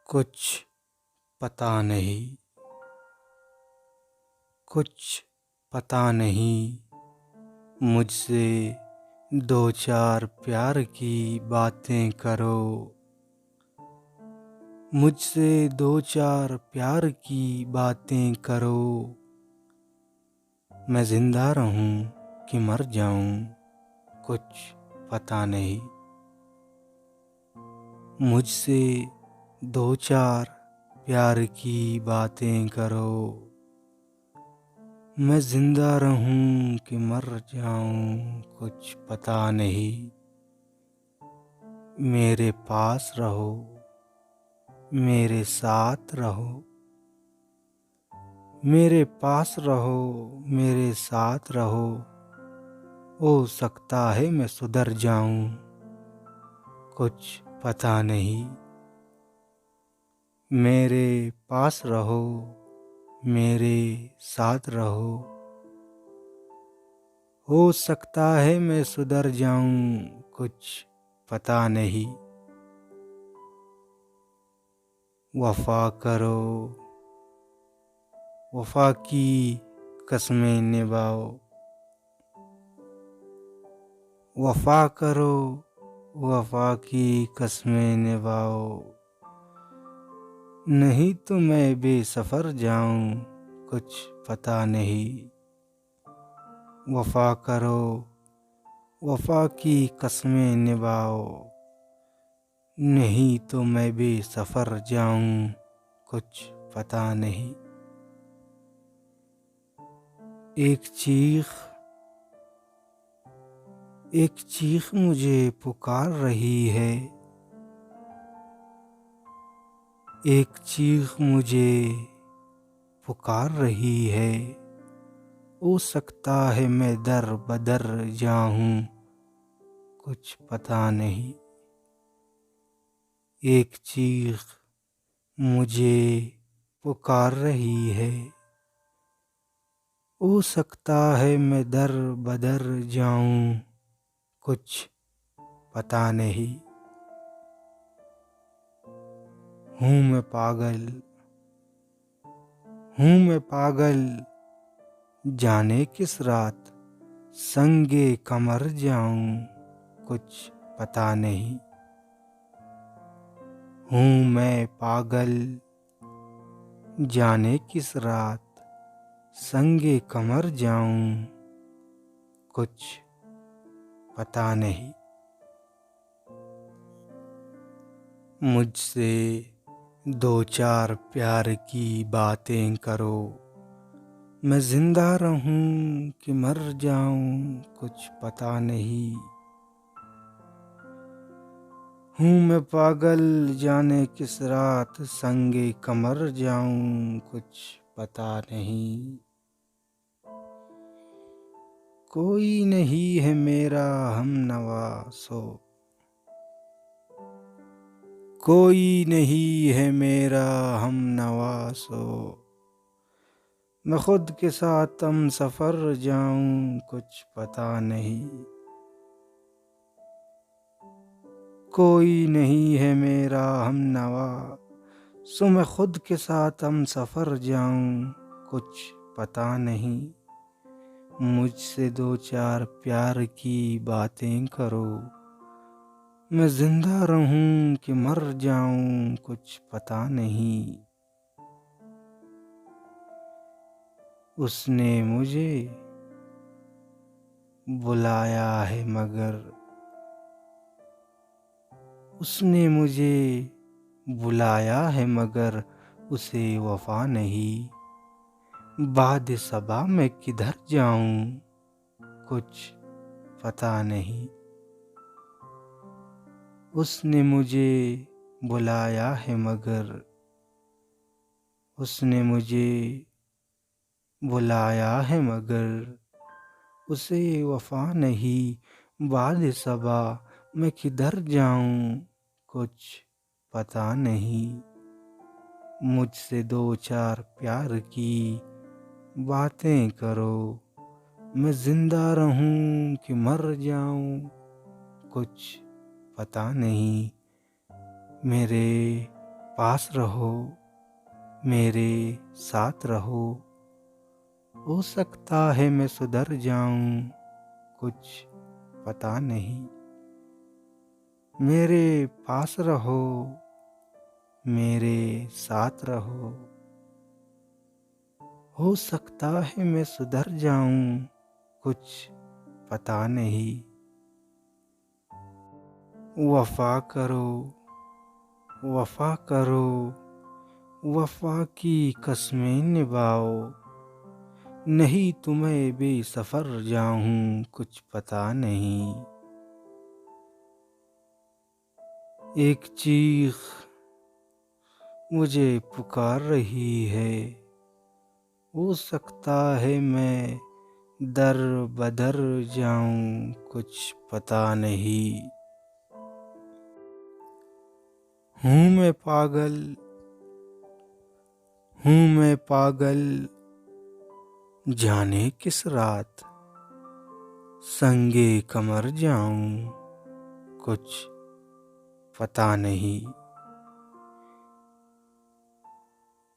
कुछ पता नहीं, कुछ पता नहीं। मुझसे दो चार प्यार की बातें करो। मुझसे दो चार प्यार की बातें करो। मैं जिंदा रहूं कि मर जाऊं, कुछ पता नहीं। मुझसे दो चार प्यार की बातें करो। मैं जिंदा रहूं कि मर जाऊं, कुछ पता नहीं। मेरे पास रहो, मेरे साथ रहो। मेरे पास रहो, मेरे साथ रहो। हो सकता है मैं सुधर जाऊं, कुछ पता नहीं। मेरे पास रहो, मेरे साथ रहो। हो सकता है मैं सुधर जाऊं, कुछ पता नहीं। वफा करो, वफा की कसमें निभाओ। वफा करो, वफा की कसमें निभाओ। नहीं तो मैं बेसफर जाऊं, कुछ पता नहीं। वफा करो, वफा की कसमें निभाओ। नहीं तो मैं बेसफर जाऊं, कुछ पता नहीं। एक चीख मुझे पुकार रही है। एक चीख मुझे पुकार रही है। हो सकता है मैं दर बदर जाऊं, कुछ पता नहीं। एक चीख मुझे पुकार रही है। हो सकता है मैं दर बदर जाऊं, कुछ पता नहीं। हूँ मैं पागल, हूँ मैं पागल। जाने किस रात संगे कमर जाऊं, कुछ पता नहीं। हूँ मैं पागल, जाने किस रात संगे कमर जाऊं, कुछ पता नहीं। मुझसे दो चार प्यार की बातें करो। मैं जिंदा रहूं कि मर जाऊं, कुछ पता नहीं। हूँ मैं पागल, जाने किस रात संगे कमर जाऊं, कुछ पता नहीं। कोई नहीं है मेरा हमनवा सो। कोई नहीं है मेरा हमनवा सो। मैं खुद के साथ हम सफर जाऊं, कुछ पता नहीं। कोई नहीं है मेरा हमनवा, सो मैं खुद के साथ हम सफर जाऊं, कुछ पता नहीं। मुझसे दो चार प्यार की बातें करो। मैं जिंदा रहूं कि मर जाऊं, कुछ पता नहीं। उसने मुझे बुलाया है मगर, उसने मुझे बुलाया है मगर उसे वफा नहीं। बाद सबा मैं किधर जाऊं, कुछ पता नहीं। उसने मुझे बुलाया है मगर, उसने मुझे बुलाया है मगर उसे वफा नहीं। बाद सबा मैं किधर जाऊं, कुछ पता नहीं। मुझसे दो चार प्यार की बातें करो। मैं जिंदा रहूं कि मर जाऊं, कुछ पता नहीं। मेरे पास रहो, मेरे साथ रहो। हो सकता है मैं सुधर जाऊं, कुछ पता नहीं। मेरे पास रहो, मेरे साथ रहो। हो सकता है मैं सुधर जाऊं, कुछ पता नहीं। वफा करो, वफा करो, वफा की कस्में निभाओ। नहीं तुम्हें बेसफर जाऊं, कुछ पता नहीं। एक चीख मुझे पुकार रही है। हो सकता है मैं दर बदर जाऊं, कुछ पता नहीं। हूँ मैं पागल, हूँ मैं पागल, जाने किस रात संगे कमर जाऊं, कुछ पता नहीं।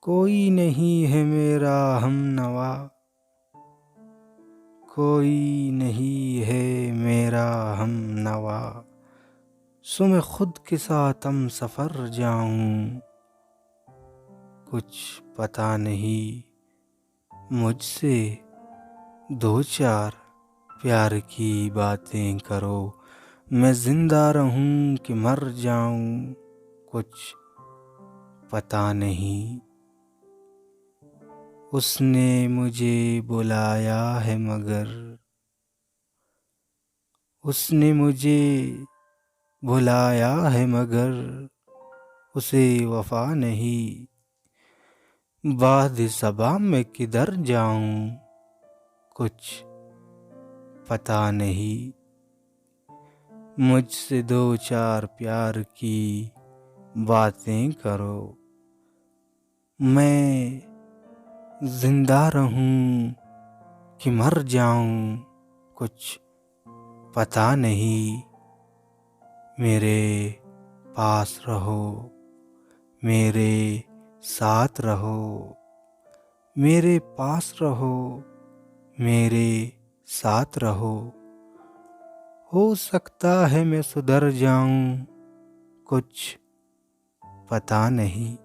कोई नहीं है मेरा हमनवा, कोई नहीं है मेरा हमनवा। सो मैं खुद के साथ हम सफ़र जाऊं, कुछ पता नहीं। मुझसे दो चार प्यार की बातें करो। मैं जिंदा रहूं कि मर जाऊं, कुछ पता नहीं। उसने मुझे बुलाया है मगर, उसने मुझे बुलाया है मगर उसे वफा नहीं। बाद सबा में किधर जाऊं, कुछ पता नहीं। मुझसे दो चार प्यार की बातें करो। मैं जिंदा रहूं कि मर जाऊं, कुछ पता नहीं। मेरे पास रहो, मेरे साथ रहो। मेरे पास रहो, मेरे साथ रहो। हो सकता है मैं सुधर जाऊं, कुछ पता नहीं।